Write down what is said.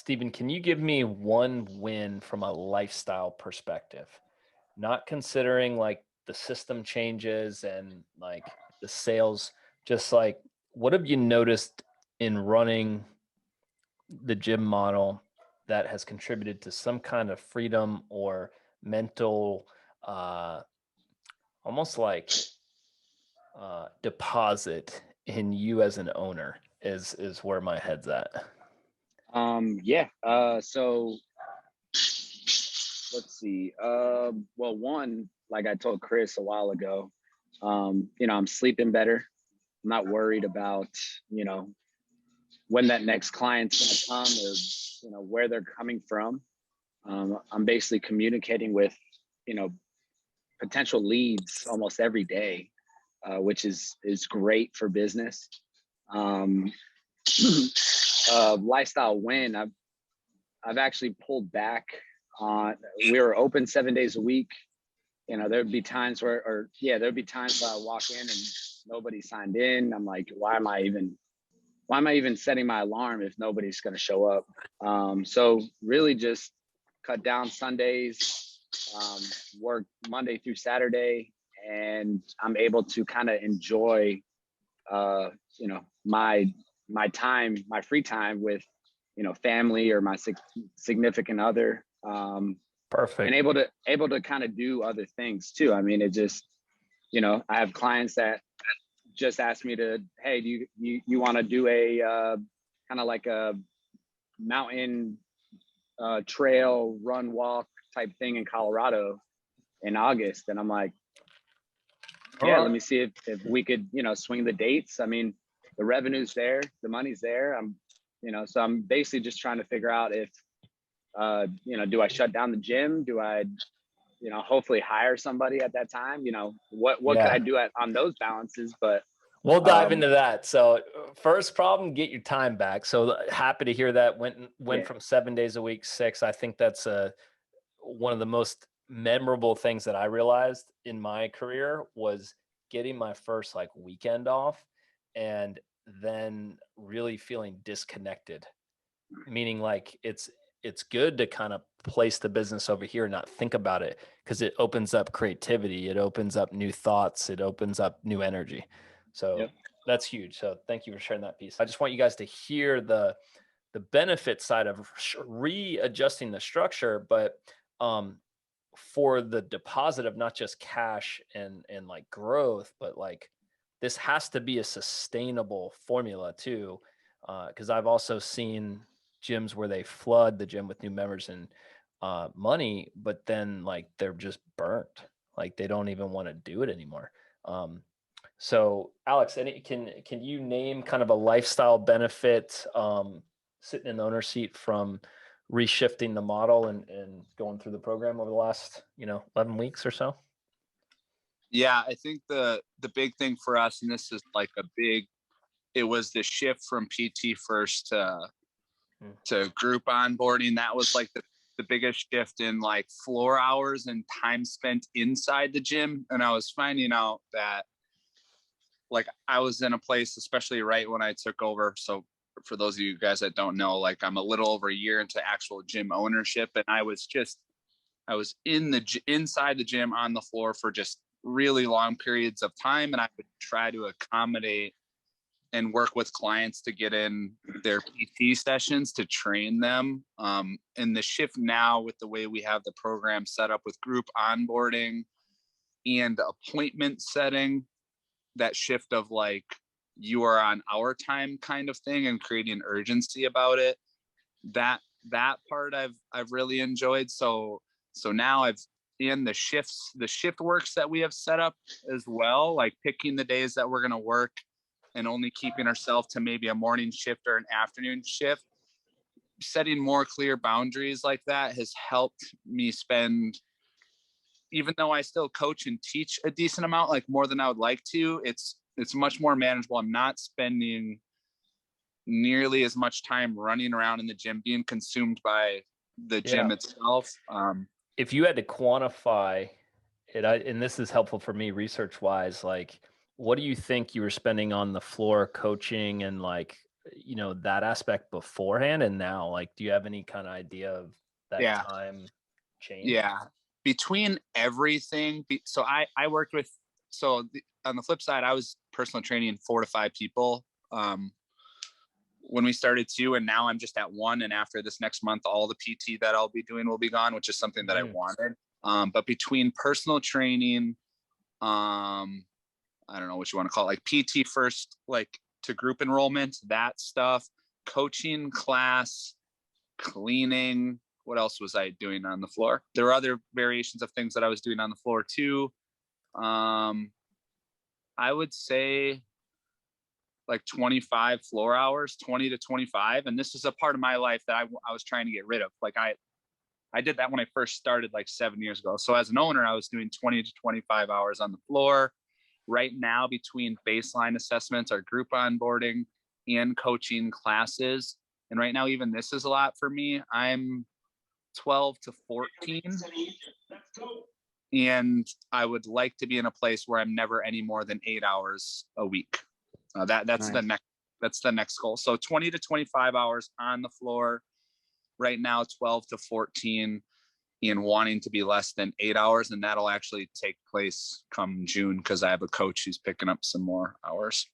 Stephen, can you give me one win from a lifestyle perspective? Not considering like the system changes and like the sales, just like what have you noticed in running the gym model that has contributed to some kind of freedom or mental, uh, almost like deposit in you as an owner is where my head's at. Yeah. So let's see. Well, one, like I told Chris a while ago, I'm sleeping better. I'm not worried about, you know, when that next client's gonna come or, where they're coming from. I'm basically communicating with, you know, potential leads almost every day, which is great for business. Um, Lifestyle win. I've actually pulled back on. We were open 7 days a week. There'd be times there'd be times where I walk in and nobody signed in. I'm like, why am I even setting my alarm if nobody's going to show up? So really just cut down Sundays, work Monday through Saturday, and I'm able to kind of enjoy, my time, my free time with, family or my significant other, and Perfect. able to kind of do other things too. I mean, it just, I have clients that just asked me to, hey, do you want to do a kind of like a mountain trail run walk type thing in Colorado in August? And I'm like, All yeah, let right. me see if we could, swing the dates. I mean, the revenue's there, the money's there. So I'm basically just trying to figure out if, do I shut down the gym? Do I, hopefully hire somebody at that time? What could I Yeah. do on those balances? But We'll dive um, into that. So, first problem, get your time back. So happy to hear that went yeah, from 7 days a week, six. I think that's one of the most memorable things that I realized in my career was getting my first like weekend off and then really feeling disconnected. Meaning like it's good to kind of place the business over here and not think about it because it opens up creativity, it opens up new thoughts, it opens up new energy. So yep. that's huge. So thank you for sharing that piece. I just want you guys to hear the benefit side of readjusting the structure, but um for the deposit of not just cash and like growth, but like this has to be a sustainable formula too. Because I've also seen gyms where they flood the gym with new members and money, but then like they're just burnt. Like they don't even want to do it anymore. Um, so Alex, can you name kind of a lifestyle benefit sitting in the owner seat from reshifting the model and going through the program over the last 11 weeks or so? Yeah, I think the big thing for us, and this is like it was the shift from PT first to group onboarding. That was like the biggest shift in like floor hours and time spent inside the gym. And I was finding out that like I was in a place, especially right when I took over. So for those of you guys that don't know, like I'm a little over a year into actual gym ownership, and I was inside the gym on the floor for just really long periods of time, and I would try to accommodate and work with clients to get in their PT sessions to train them. And the shift now with the way we have the program set up with group onboarding and appointment setting, that shift of like you are on our time kind of thing and creating urgency about it, that part I've really enjoyed. So now I've in the shift works that we have set up as well, like picking the days that we're going to work and only keeping ourselves to maybe a morning shift or an afternoon shift. Setting more clear boundaries like that has helped me spend, even though I still coach and teach a decent amount, like more than I would like to, it's much more manageable. I'm not spending nearly as much time running around in the gym, being consumed by the Yeah. gym itself. If you had to quantify it, and this is helpful for me research wise, like what do you think you were spending on the floor coaching and like you know, that aspect beforehand and now? Like, do you have any kind of idea of that Yeah. time change? Yeah. Between everything, so I worked with, on the flip side, I was personal training 4 to 5 people when we started too, and now I'm just at 1. And after this next month, all the PT that I'll be doing will be gone, which is something that I wanted. But between personal training, I don't know what you want to call it, like PT first, like to group enrollment, that stuff, coaching class, cleaning. What else was I doing on the floor? There were other variations of things that I was doing on the floor too. I would say like 25 floor hours, 20 to 25. And this is a part of my life that I was trying to get rid of. Like I did that when I first started like 7 years ago. So as an owner, I was doing 20 to 25 hours on the floor. Right now, between baseline assessments, our group onboarding, and coaching classes, and right now, even this is a lot for me. I'm 12 to 14. And I would like to be in a place where I'm never any more than 8 hours a week. That's nice. That's the next goal. So 20 to 25 hours on the floor. Right now, 12 to 14, and wanting to be less than 8 hours. And that'll actually take place come June because I have a coach who's picking up some more hours.